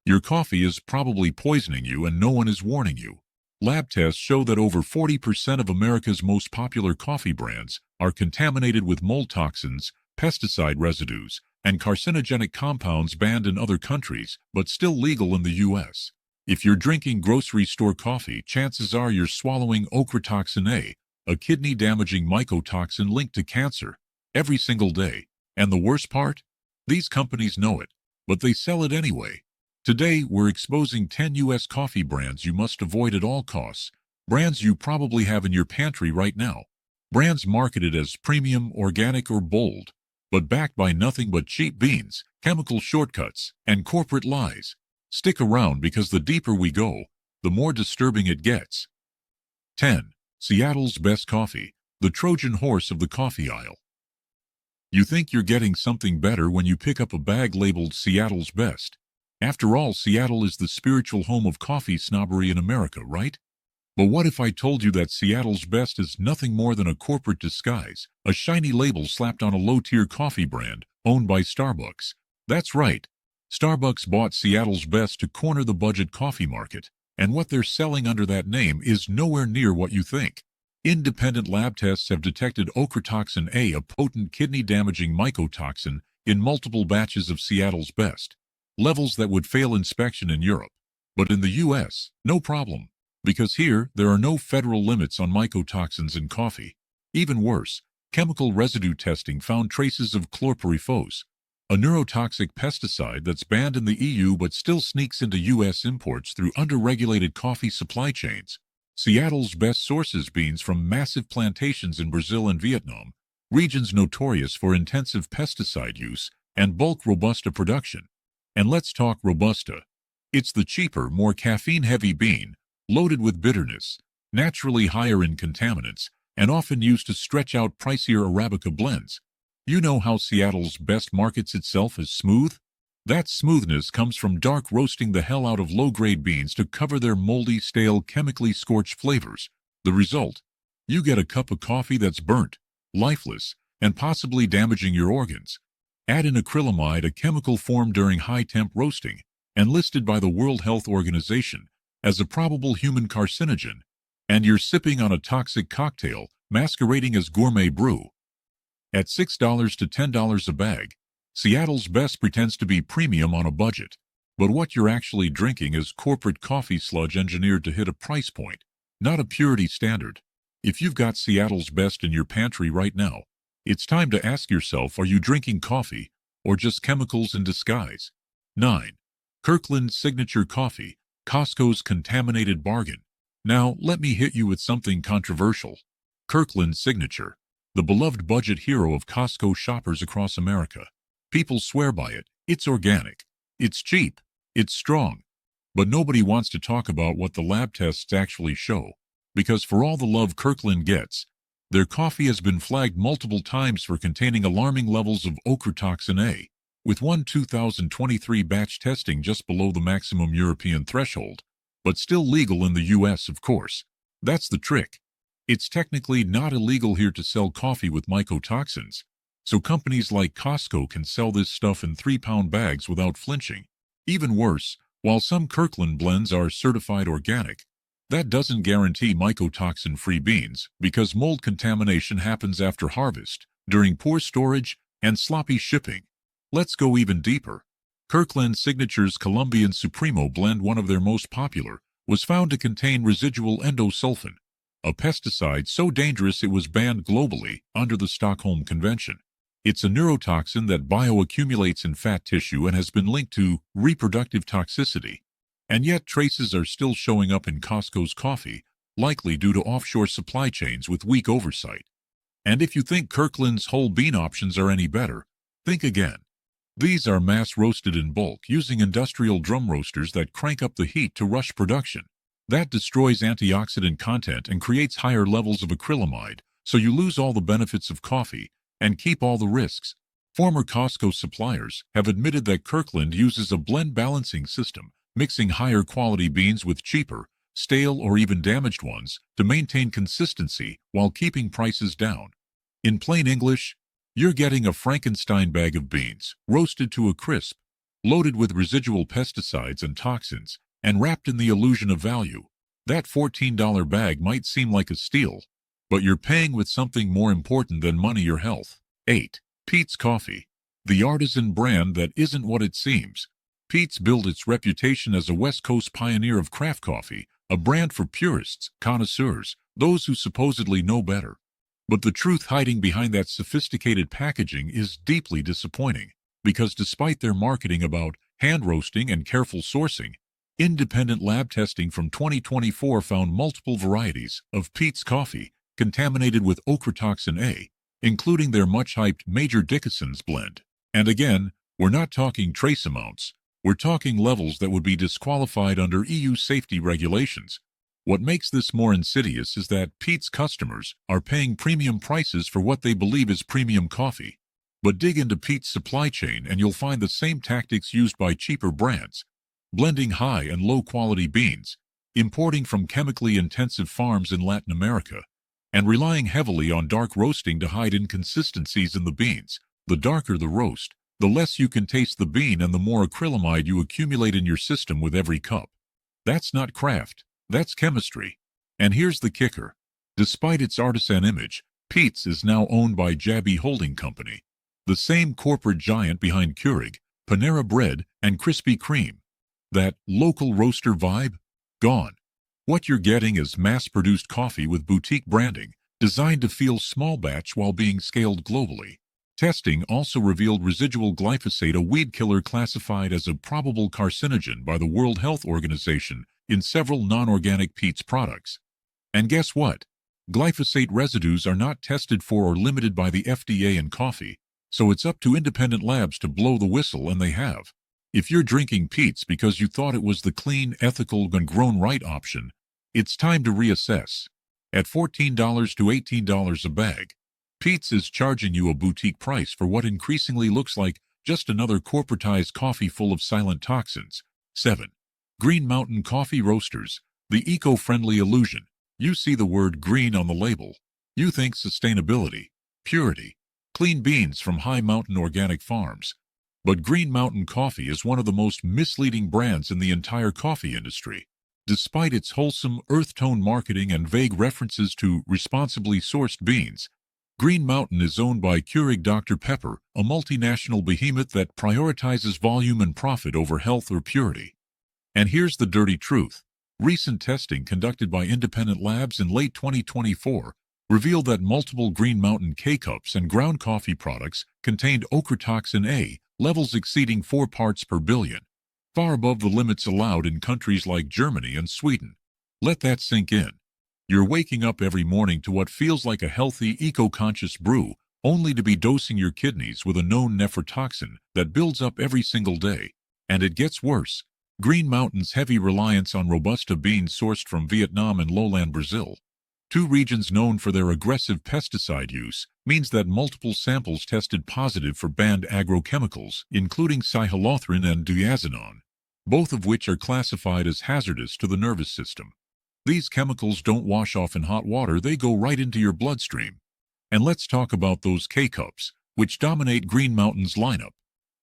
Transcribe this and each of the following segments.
Your coffee is probably poisoning you and no one is warning you. Lab tests show that over 40% of America's most popular coffee brands are contaminated with mold toxins, pesticide residues, and carcinogenic compounds banned in other countries, but still legal in the U.S. If you're drinking grocery store coffee, chances are you're swallowing ochratoxin a kidney-damaging mycotoxin linked to cancer, every single day. And the worst part? These companies know it, but they sell it anyway. Today, we're exposing 10 U.S. coffee brands you must avoid at all costs, brands you probably have in your pantry right now. Brands marketed as premium, organic, or bold, but backed by nothing but cheap beans, chemical shortcuts, and corporate lies. Stick around because the deeper we go, the more disturbing it gets. 10. Seattle's Best Coffee, the Trojan horse of the coffee aisle. You think you're getting something better when you pick up a bag labeled Seattle's Best. After all, Seattle is the spiritual home of coffee snobbery in America, right? But what if I told you that Seattle's Best is nothing more than a corporate disguise, a shiny label slapped on a low-tier coffee brand owned by Starbucks? That's right. Starbucks bought Seattle's Best to corner the budget coffee market, and what they're selling under that name is nowhere near what you think. Independent lab tests have detected ochratoxin a potent kidney-damaging mycotoxin, in multiple batches of Seattle's Best, levels that would fail inspection in Europe. But in the U.S., no problem, because here there are no federal limits on mycotoxins in coffee. Even worse, chemical residue testing found traces of chlorpyrifos, a neurotoxic pesticide that's banned in the EU but still sneaks into U.S. imports through under-regulated coffee supply chains. Seattle's Best sources beans from massive plantations in Brazil and Vietnam, regions notorious for intensive pesticide use and bulk Robusta production. And let's talk Robusta. It's the cheaper, more caffeine-heavy bean, loaded with bitterness, naturally higher in contaminants, and often used to stretch out pricier Arabica blends. You know how Seattle's Best markets itself as smooth? That smoothness comes from dark roasting the hell out of low-grade beans to cover their moldy, stale, chemically scorched flavors. The result? You get a cup of coffee that's burnt, lifeless, and possibly damaging your organs. Add in acrylamide, a chemical formed during high-temp roasting, and listed by the World Health Organization as a probable human carcinogen, and you're sipping on a toxic cocktail masquerading as gourmet brew. At $6 to $10 a bag, Seattle's Best pretends to be premium on a budget, but what you're actually drinking is corporate coffee sludge engineered to hit a price point, not a purity standard. If you've got Seattle's Best in your pantry right now, it's time to ask yourself, are you drinking coffee or just chemicals in disguise? 9. Kirkland Signature Coffee, Costco's contaminated bargain. Now, let me hit you with something controversial. Kirkland Signature, the beloved budget hero of Costco shoppers across America. People swear by it. It's organic. It's cheap. It's strong. But nobody wants to talk about what the lab tests actually show, because for all the love Kirkland gets, their coffee has been flagged multiple times for containing alarming levels of ochratoxin A, with one 2023 batch testing just below the maximum European threshold, but still legal in the U.S., of course. That's the trick. It's technically not illegal here to sell coffee with mycotoxins, so companies like Costco can sell this stuff in 3-pound bags without flinching. Even worse, while some Kirkland blends are certified organic, that doesn't guarantee mycotoxin-free beans because mold contamination happens after harvest, during poor storage, and sloppy shipping. Let's go even deeper. Kirkland Signature's Colombian Supremo blend, one of their most popular, was found to contain residual endosulfan, a pesticide so dangerous it was banned globally under the Stockholm Convention. It's a neurotoxin that bioaccumulates in fat tissue and has been linked to reproductive toxicity. And yet traces are still showing up in Costco's coffee, likely due to offshore supply chains with weak oversight. And if you think Kirkland's whole bean options are any better, think again. These are mass-roasted in bulk using industrial drum roasters that crank up the heat to rush production. That destroys antioxidant content and creates higher levels of acrylamide, so you lose all the benefits of coffee and keep all the risks. Former Costco suppliers have admitted that Kirkland uses a blend balancing system, mixing higher quality beans with cheaper, stale or even damaged ones to maintain consistency while keeping prices down. In plain English, you're getting a Frankenstein bag of beans, roasted to a crisp, loaded with residual pesticides and toxins, and wrapped in the illusion of value. That $14 bag might seem like a steal, but you're paying with something more important than money or health. 8. Peet's Coffee. The artisan brand that isn't what it seems. Peet's built its reputation as a West Coast pioneer of craft coffee, a brand for purists, connoisseurs, those who supposedly know better. But the truth hiding behind that sophisticated packaging is deeply disappointing, because despite their marketing about hand roasting and careful sourcing, independent lab testing from 2024 found multiple varieties of Peet's coffee contaminated with ochratoxin A, including their much-hyped Major Dickinson's blend. And again, we're not talking trace amounts. We're talking levels that would be disqualified under EU safety regulations. What makes this more insidious is that Peet's customers are paying premium prices for what they believe is premium coffee. But dig into Peet's supply chain and you'll find the same tactics used by cheaper brands, blending high and low-quality beans, importing from chemically intensive farms in Latin America, and relying heavily on dark roasting to hide inconsistencies in the beans. The darker the roast, the less you can taste the bean and the more acrylamide you accumulate in your system with every cup. That's not craft, that's chemistry. And here's the kicker. Despite its artisan image, Peet's is now owned by Jabby Holding Company, the same corporate giant behind Keurig, Panera Bread, and Krispy Kreme. That local roaster vibe? Gone. What you're getting is mass-produced coffee with boutique branding, designed to feel small batch while being scaled globally. Testing also revealed residual glyphosate, a weed killer classified as a probable carcinogen by the World Health Organization, in several non-organic Peet's products. And guess what? Glyphosate residues are not tested for or limited by the FDA in coffee, so it's up to independent labs to blow the whistle, and they have. If you're drinking Peet's because you thought it was the clean, ethical, and grown right option, it's time to reassess. At $14 to $18 a bag, Peet's is charging you a boutique price for what increasingly looks like just another corporatized coffee full of silent toxins. 7. Green Mountain Coffee Roasters. The eco-friendly illusion. You see the word green on the label. You think sustainability, purity, clean beans from high mountain organic farms. But Green Mountain Coffee is one of the most misleading brands in the entire coffee industry. Despite its wholesome earth-tone marketing and vague references to responsibly sourced beans, Green Mountain is owned by Keurig Dr. Pepper, a multinational behemoth that prioritizes volume and profit over health or purity. And here's the dirty truth. Recent testing conducted by independent labs in late 2024 revealed that multiple Green Mountain K-Cups and ground coffee products contained ochratoxin A, levels exceeding 4 parts per billion, far above the limits allowed in countries like Germany and Sweden. Let that sink in. You're waking up every morning to what feels like a healthy, eco-conscious brew, only to be dosing your kidneys with a known nephrotoxin that builds up every single day. And it gets worse. Green Mountain's heavy reliance on Robusta beans sourced from Vietnam and lowland Brazil, two regions known for their aggressive pesticide use, means that multiple samples tested positive for banned agrochemicals, including cyhalothrin and diazinon, both of which are classified as hazardous to the nervous system. These chemicals don't wash off in hot water, they go right into your bloodstream. And let's talk about those K-Cups, which dominate Green Mountain's lineup.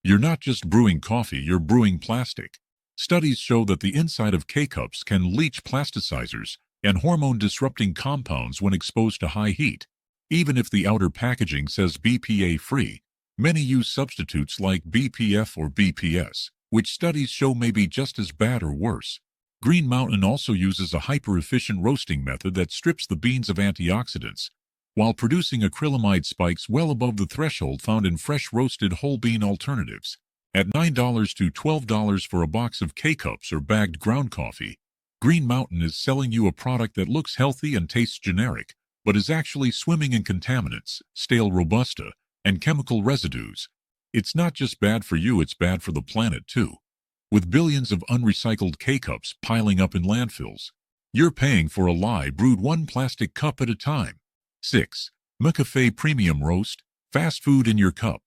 You're not just brewing coffee, you're brewing plastic. Studies show that the inside of K-Cups can leach plasticizers and hormone-disrupting compounds when exposed to high heat. Even if the outer packaging says BPA-free, many use substitutes like BPF or BPS, which studies show may be just as bad or worse. Green Mountain also uses a hyper-efficient roasting method that strips the beans of antioxidants, while producing acrylamide spikes well above the threshold found in fresh roasted whole bean alternatives. At $9 to $12 for a box of K-Cups or bagged ground coffee, Green Mountain is selling you a product that looks healthy and tastes generic, but is actually swimming in contaminants, stale Robusta, and chemical residues. It's not just bad for you, it's bad for the planet too. With billions of unrecycled K-Cups piling up in landfills, you're paying for a lie brewed one plastic cup at a time. 6. McCafe Premium Roast. Fast food in your cup.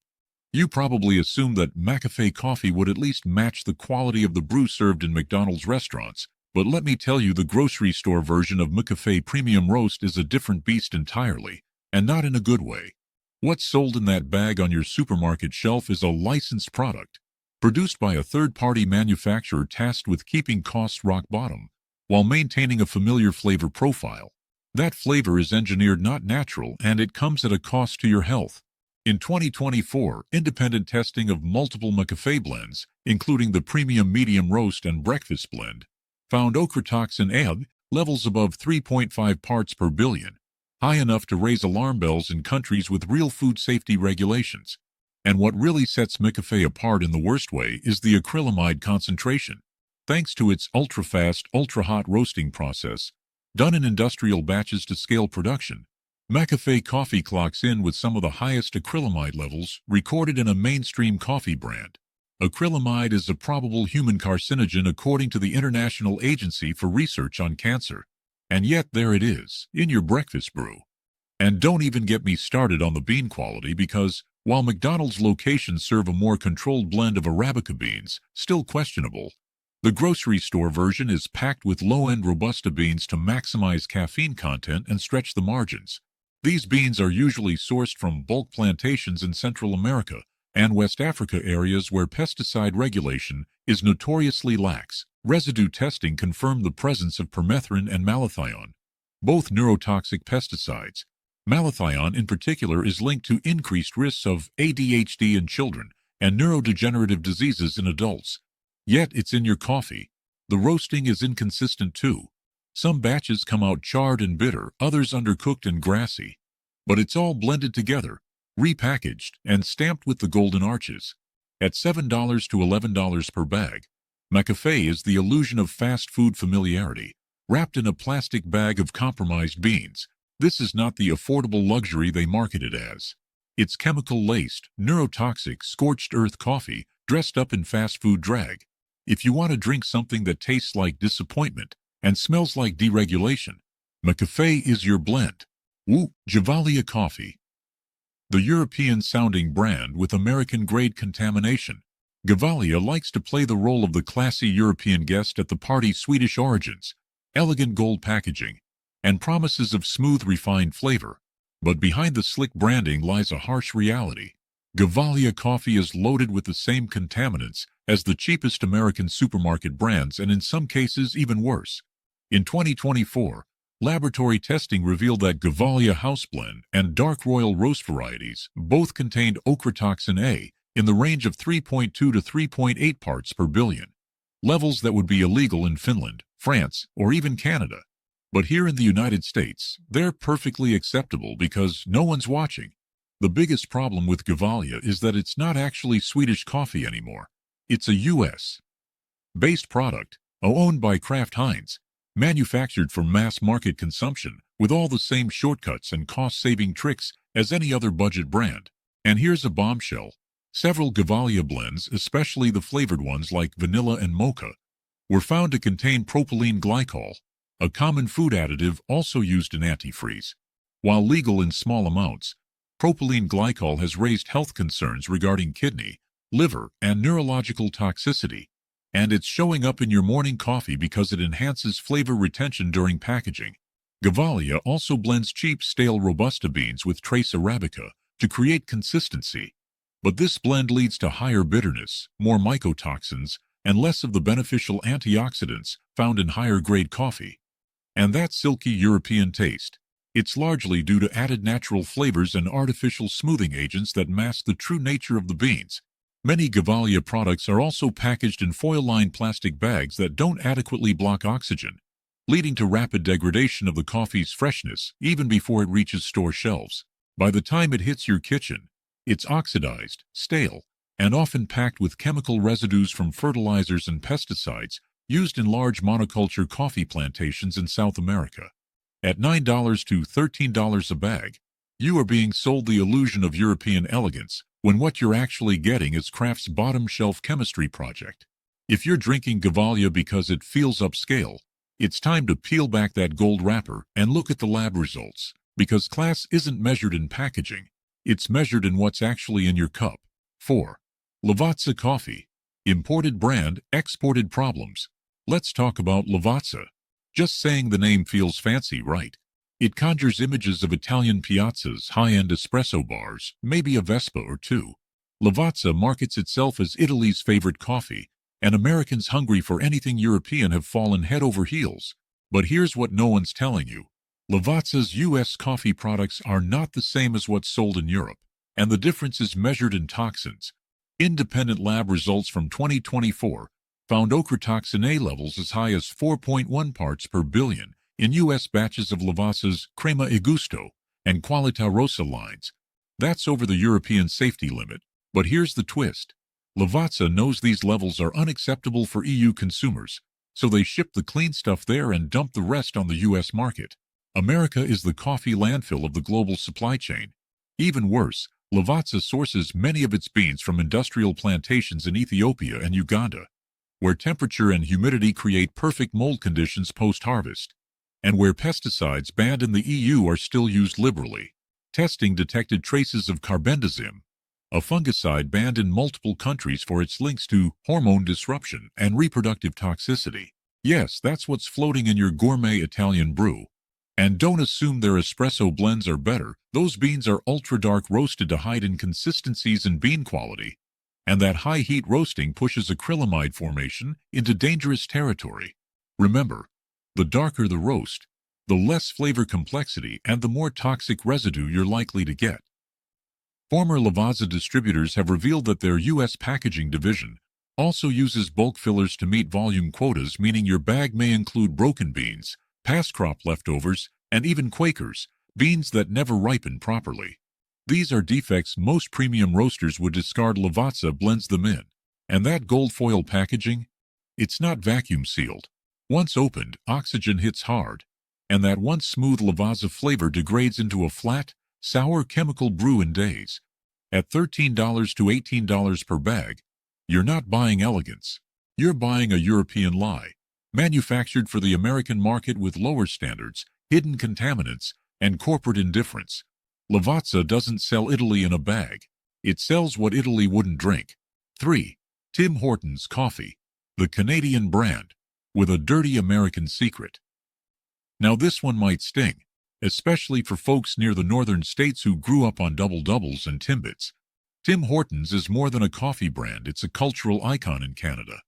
You probably assumed that McCafe coffee would at least match the quality of the brew served in McDonald's restaurants, but let me tell you, the grocery store version of McCafe Premium Roast is a different beast entirely, and not in a good way. What's sold in that bag on your supermarket shelf is a licensed product. produced by a third-party manufacturer tasked with keeping costs rock bottom, while maintaining a familiar flavor profile. That flavor is engineered not natural, and it comes at a cost to your health. In 2024, independent testing of multiple McCafe blends, including the Premium Medium Roast and Breakfast blend, found ochratoxin A levels above 3.5 parts per billion, high enough to raise alarm bells in countries with real food safety regulations. And what really sets McCafe apart in the worst way is the acrylamide concentration. Thanks to its ultra-fast, ultra-hot roasting process, done in industrial batches to scale production, McCafe coffee clocks in with some of the highest acrylamide levels recorded in a mainstream coffee brand. Acrylamide is a probable human carcinogen according to the International Agency for Research on Cancer. And yet there it is, in your breakfast brew. And don't even get me started on the bean quality, because while McDonald's locations serve a more controlled blend of Arabica beans, still questionable, the grocery store version is packed with low-end Robusta beans to maximize caffeine content and stretch the margins. These beans are usually sourced from bulk plantations in Central America and West Africa, areas where pesticide regulation is notoriously lax. Residue testing confirmed the presence of permethrin and malathion, both neurotoxic pesticides. Malathion in particular is linked to increased risks of ADHD in children and neurodegenerative diseases in adults. Yet it's in your coffee. The roasting is inconsistent too. Some batches come out charred and bitter, others undercooked and grassy. But it's all blended together, repackaged, and stamped with the golden arches. At $7 to $11 per bag, McCafe is the illusion of fast food familiarity, wrapped in a plastic bag of compromised beans. This is not the affordable luxury they market it as. It's chemical-laced, neurotoxic, scorched earth coffee dressed up in fast food drag. If you want to drink something that tastes like disappointment and smells like deregulation, McCafe is your blend. Woo! Gevalia Coffee. The European-sounding brand with American-grade contamination, Gevalia likes to play the role of the classy European guest at the party's Swedish origins, elegant gold packaging, and promises of smooth, refined flavor. But behind the slick branding lies a harsh reality. Gevalia coffee is loaded with the same contaminants as the cheapest American supermarket brands, and in some cases even worse. In 2024, laboratory testing revealed that Gevalia House Blend and Dark Royal Roast varieties both contained ochratoxin A in the range of 3.2 to 3.8 parts per billion, levels that would be illegal in Finland, France, or even Canada. But here in the United States, they're perfectly acceptable because no one's watching. The biggest problem with Gevalia is that it's not actually Swedish coffee anymore. It's a U.S.-based product, owned by Kraft Heinz, manufactured for mass market consumption with all the same shortcuts and cost-saving tricks as any other budget brand. And here's a bombshell. Several Gevalia blends, especially the flavored ones like vanilla and mocha, were found to contain propylene glycol, a common food additive also used in antifreeze. While legal in small amounts, propylene glycol has raised health concerns regarding kidney, liver, and neurological toxicity, and it's showing up in your morning coffee because it enhances flavor retention during packaging. Gevalia also blends cheap, stale Robusta beans with trace Arabica to create consistency. But this blend leads to higher bitterness, more mycotoxins, and less of the beneficial antioxidants found in higher-grade coffee. And that silky European taste, it's largely due to added natural flavors and artificial smoothing agents that mask the true nature of the beans. Many Gevalia products are also packaged in foil-lined plastic bags that don't adequately block oxygen, leading to rapid degradation of the coffee's freshness even before it reaches store shelves. By the time it hits your kitchen, it's oxidized, stale, and often packed with chemical residues from fertilizers and pesticides used in large monoculture coffee plantations in South America. At $9 to $13 a bag, you are being sold the illusion of European elegance, when what you're actually getting is Kraft's bottom-shelf chemistry project. If you're drinking Gevalia because it feels upscale, it's time to peel back that gold wrapper and look at the lab results, because class isn't measured in packaging, it's measured in what's actually in your cup. 4. Lavazza Coffee. Imported brand, exported problems. Let's talk about Lavazza. Just saying the name feels fancy, right? It conjures images of Italian piazzas, high-end espresso bars, maybe a Vespa or two. Lavazza markets itself as Italy's favorite coffee, and Americans hungry for anything European have fallen head over heels. But here's what no one's telling you. Lavazza's U.S. coffee products are not the same as what's sold in Europe, and the difference is measured in toxins. Independent lab results from 2024 found ochratoxin A levels as high as 4.1 parts per billion in U.S. batches of Lavazza's Crema e Gusto and Qualità Rossa lines. That's over the European safety limit. But here's the twist. Lavazza knows these levels are unacceptable for EU consumers, so they ship the clean stuff there and dump the rest on the U.S. market. America is the coffee landfill of the global supply chain. Even worse, Lavazza sources many of its beans from industrial plantations in Ethiopia and Uganda, where temperature and humidity create perfect mold conditions post-harvest, and where pesticides banned in the EU are still used liberally. Testing detected traces of carbendazim, a fungicide banned in multiple countries for its links to hormone disruption and reproductive toxicity. Yes, that's what's floating in your gourmet Italian brew. And don't assume their espresso blends are better. Those beans are ultra-dark roasted to hide inconsistencies in bean quality. And that high-heat roasting pushes acrylamide formation into dangerous territory. Remember, the darker the roast, the less flavor complexity and the more toxic residue you're likely to get. Former Lavazza distributors have revealed that their U.S. packaging division also uses bulk fillers to meet volume quotas, meaning your bag may include broken beans, past crop leftovers, and even Quakers, beans that never ripen properly. These are defects most premium roasters would discard. Lavazza blends them in. And that gold foil packaging? It's not vacuum sealed. Once opened, oxygen hits hard, and that once smooth Lavazza flavor degrades into a flat, sour chemical brew in days. At $13 to $18 per bag, you're not buying elegance. You're buying a European lie, manufactured for the American market with lower standards, hidden contaminants, and corporate indifference. Lavazza doesn't sell Italy in a bag. It sells what Italy wouldn't drink. 3. Tim Hortons Coffee, the Canadian brand, with a dirty American secret. Now this one might sting, especially for folks near the northern states who grew up on double-doubles and Timbits. Tim Hortons is more than a coffee brand, it's a cultural icon in Canada.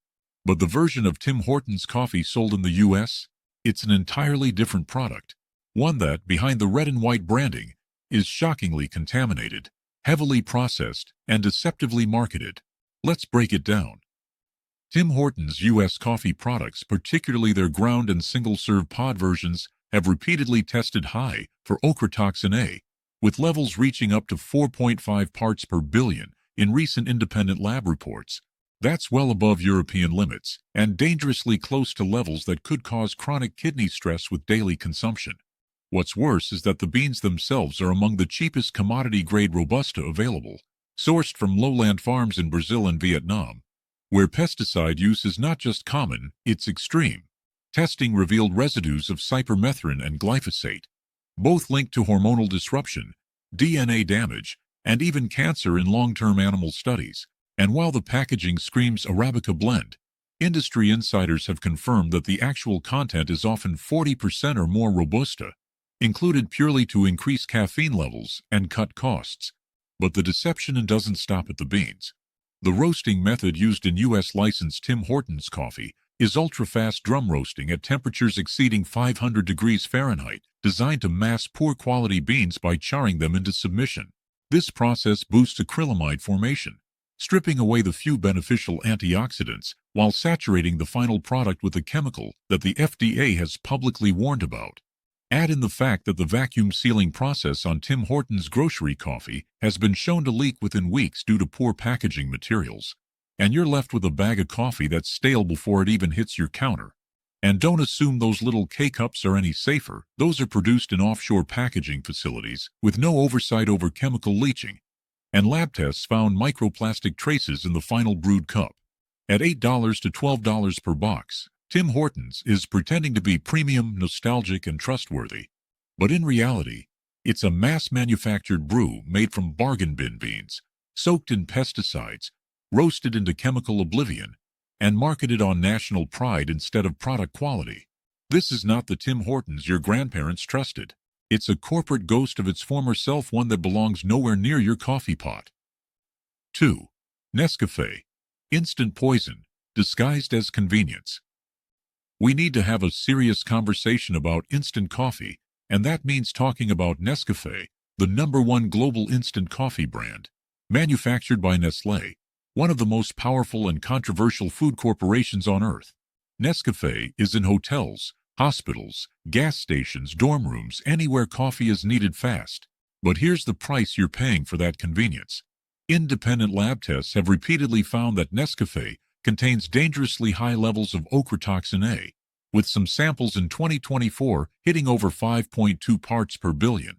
But the version of Tim Hortons coffee sold in the U.S., it's an entirely different product. One that, behind the red and white branding, is shockingly contaminated, heavily processed, and deceptively marketed. Let's break it down. Tim Hortons' U.S. coffee products, particularly their ground and single-serve pod versions, have repeatedly tested high for ochratoxin A, with levels reaching up to 4.5 parts per billion in recent independent lab reports. That's well above European limits, and dangerously close to levels that could cause chronic kidney stress with daily consumption. What's worse is that the beans themselves are among the cheapest commodity-grade Robusta available, sourced from lowland farms in Brazil and Vietnam, where pesticide use is not just common, it's extreme. Testing revealed residues of cypermethrin and glyphosate, both linked to hormonal disruption, DNA damage, and even cancer in long-term animal studies. And while the packaging screams Arabica blend, industry insiders have confirmed that the actual content is often 40% or more Robusta, included purely to increase caffeine levels and cut costs. But the deception doesn't stop at the beans. The roasting method used in U.S. licensed Tim Hortons coffee is ultra-fast drum roasting at temperatures exceeding 500 degrees Fahrenheit, designed to mask poor-quality beans by charring them into submission. This process boosts acrylamide formation, stripping away the few beneficial antioxidants while saturating the final product with a chemical that the FDA has publicly warned about. Add in the fact that the vacuum sealing process on Tim Hortons grocery coffee has been shown to leak within weeks due to poor packaging materials, and you're left with a bag of coffee that's stale before it even hits your counter. And don't assume those little K-cups are any safer. Those are produced in offshore packaging facilities with no oversight over chemical leaching, and lab tests found microplastic traces in the final brewed cup. At $8 to $12 per box, Tim Hortons is pretending to be premium, nostalgic, and trustworthy. But in reality, it's a mass-manufactured brew made from bargain bin beans, soaked in pesticides, roasted into chemical oblivion, and marketed on national pride instead of product quality. This is not the Tim Hortons your grandparents trusted. It's a corporate ghost of its former self, one that belongs nowhere near your coffee pot. 2. Nescafe. Instant poison, disguised as convenience. We need to have a serious conversation about instant coffee, and that means talking about Nescafe, the #1 global instant coffee brand. Manufactured by Nestlé, one of the most powerful and controversial food corporations on earth. Nescafe is in hotels, hospitals, gas stations, dorm rooms, anywhere coffee is needed fast. But here's the price you're paying for that convenience. Independent lab tests have repeatedly found that Nescafe contains dangerously high levels of ochratoxin A, with some samples in 2024 hitting over 5.2 parts per billion.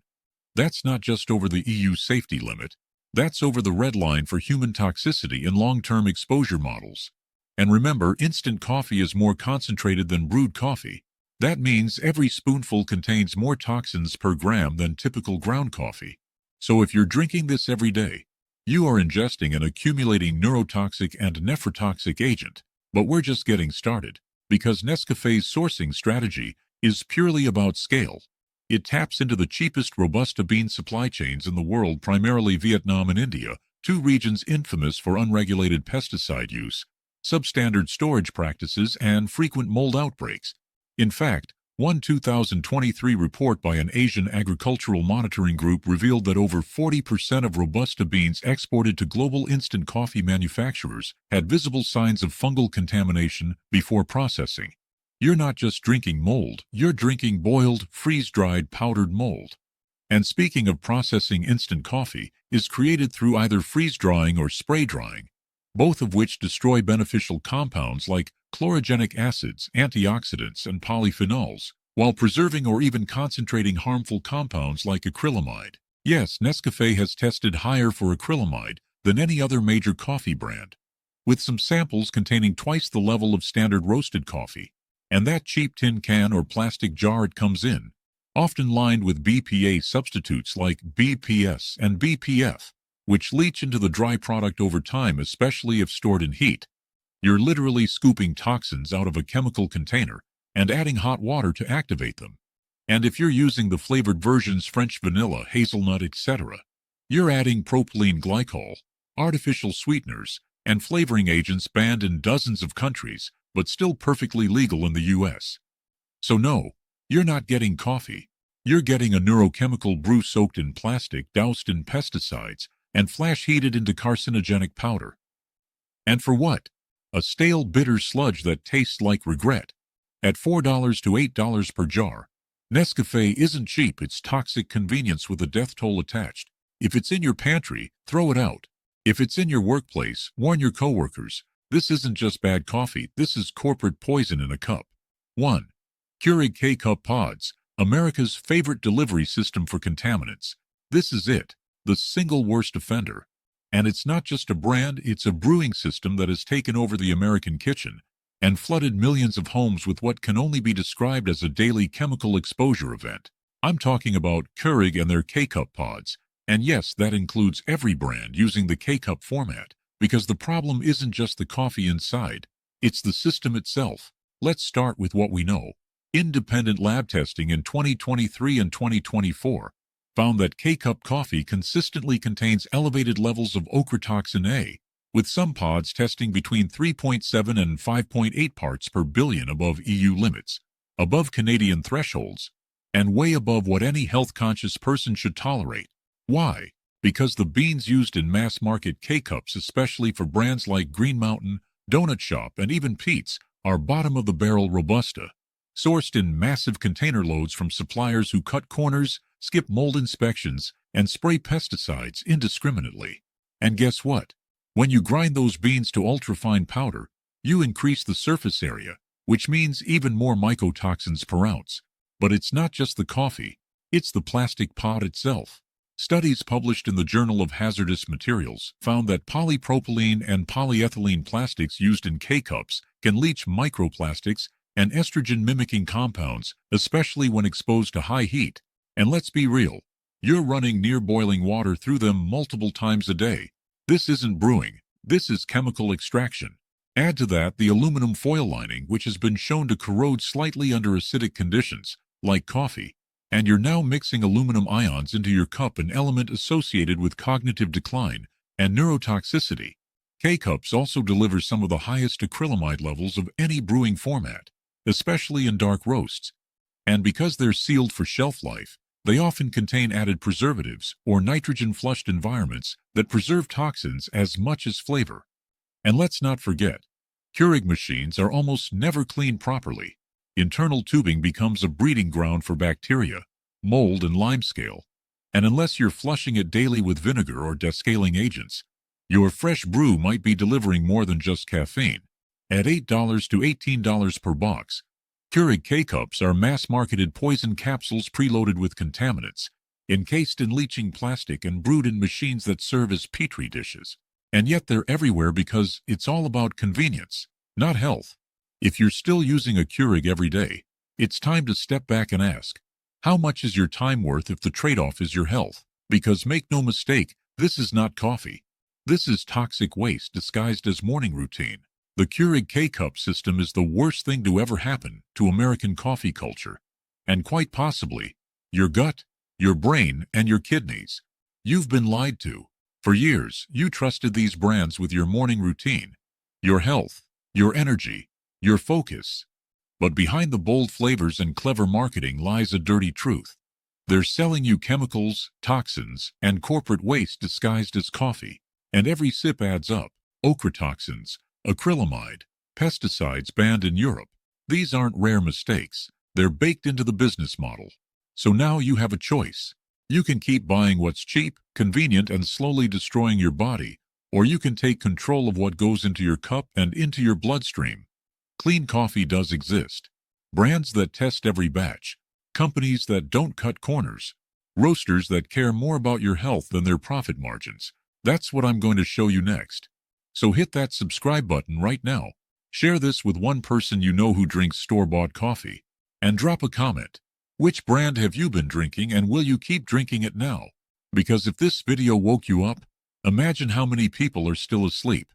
That's not just over the EU safety limit, that's over the red line for human toxicity in long-term exposure models. And remember, instant coffee is more concentrated than brewed coffee. That means every spoonful contains more toxins per gram than typical ground coffee. So if you're drinking this every day, you are ingesting an accumulating neurotoxic and nephrotoxic agent. But we're just getting started, because Nescafe's sourcing strategy is purely about scale. It taps into the cheapest Robusta bean supply chains in the world, primarily Vietnam and India, two regions infamous for unregulated pesticide use, substandard storage practices, and frequent mold outbreaks. In fact, one 2023 report by an Asian agricultural monitoring group revealed that over 40% of Robusta beans exported to global instant coffee manufacturers had visible signs of fungal contamination before processing. You're not just drinking mold, you're drinking boiled, freeze-dried, powdered mold. And speaking of processing, instant coffee is created through either freeze-drying or spray drying, both of which destroy beneficial compounds like chlorogenic acids, antioxidants, and polyphenols, while preserving or even concentrating harmful compounds like acrylamide. Yes, Nescafe has tested higher for acrylamide than any other major coffee brand, with some samples containing twice the level of standard roasted coffee. And that cheap tin can or plastic jar it comes in, often lined with BPA substitutes like BPS and BPF, which leach into the dry product over time, especially if stored in heat. You're literally scooping toxins out of a chemical container and adding hot water to activate them. And if you're using the flavored versions, French vanilla, hazelnut, etc., you're adding propylene glycol, artificial sweeteners, and flavoring agents banned in dozens of countries, but still perfectly legal in the US. So no, you're not getting coffee. You're getting a neurochemical brew soaked in plastic, doused in pesticides, and flash-heated into carcinogenic powder. And for what? A stale, bitter sludge that tastes like regret. At $4 to $8 per jar, Nescafe isn't cheap, it's toxic convenience with a death toll attached. If it's in your pantry, throw it out. If it's in your workplace, warn your coworkers. This isn't just bad coffee, this is corporate poison in a cup. 1. Keurig K-Cup Pods, America's favorite delivery system for contaminants. This is it, the single worst offender. And it's not just a brand, it's a brewing system that has taken over the American kitchen and flooded millions of homes with what can only be described as a daily chemical exposure event. I'm talking about Keurig and their K-Cup pods. And yes, that includes every brand using the K-Cup format, because the problem isn't just the coffee inside, it's the system itself. Let's start with what we know. Independent lab testing in 2023 and 2024 found that K-Cup coffee consistently contains elevated levels of ochratoxin A, with some pods testing between 3.7 and 5.8 parts per billion above EU limits, above Canadian thresholds, and way above what any health-conscious person should tolerate. Why? Because the beans used in mass-market K-Cups, especially for brands like Green Mountain, Donut Shop, and even Pete's, are bottom-of-the-barrel Robusta, sourced in massive container loads from suppliers who cut corners, skip mold inspections, and spray pesticides indiscriminately. And guess what? When you grind those beans to ultra-fine powder, you increase the surface area, which means even more mycotoxins per ounce. But it's not just the coffee, it's the plastic pod itself. Studies published in the Journal of Hazardous Materials found that polypropylene and polyethylene plastics used in K-Cups can leach microplastics and estrogen-mimicking compounds, especially when exposed to high heat. And let's be real, you're running near boiling water through them multiple times a day. This isn't brewing, this is chemical extraction. Add to that the aluminum foil lining, which has been shown to corrode slightly under acidic conditions, like coffee, and you're now mixing aluminum ions into your cup, an element associated with cognitive decline, and neurotoxicity. K-Cups also deliver some of the highest acrylamide levels of any brewing format, especially in dark roasts. And because they're sealed for shelf life, they often contain added preservatives or nitrogen-flushed environments that preserve toxins as much as flavor. And let's not forget, Keurig machines are almost never cleaned properly. Internal tubing becomes a breeding ground for bacteria, mold, and limescale. And unless you're flushing it daily with vinegar or descaling agents, your fresh brew might be delivering more than just caffeine. At $8 to $18 per box, Keurig K-Cups are mass-marketed poison capsules preloaded with contaminants, encased in leaching plastic and brewed in machines that serve as petri dishes. And yet they're everywhere because it's all about convenience, not health. If you're still using a Keurig every day, it's time to step back and ask, how much is your time worth if the trade-off is your health? Because make no mistake, this is not coffee. This is toxic waste disguised as morning routine. The Keurig K-Cup system is the worst thing to ever happen to American coffee culture. And quite possibly, your gut, your brain, and your kidneys. You've been lied to. For years, you trusted these brands with your morning routine, your health, your energy, your focus. But behind the bold flavors and clever marketing lies a dirty truth. They're selling you chemicals, toxins, and corporate waste disguised as coffee. And every sip adds up. Ochratoxins, acrylamide, pesticides banned in Europe. These aren't rare mistakes. They're baked into the business model. So now you have a choice. You can keep buying what's cheap, convenient, and slowly destroying your body, or you can take control of what goes into your cup and into your bloodstream. Clean coffee does exist. Brands that test every batch, companies that don't cut corners, roasters that care more about your health than their profit margins. That's what I'm going to show you next. So hit that subscribe button right now. Share this with one person you know who drinks store-bought coffee. And drop a comment. Which brand have you been drinking and will you keep drinking it now? Because if this video woke you up, imagine how many people are still asleep.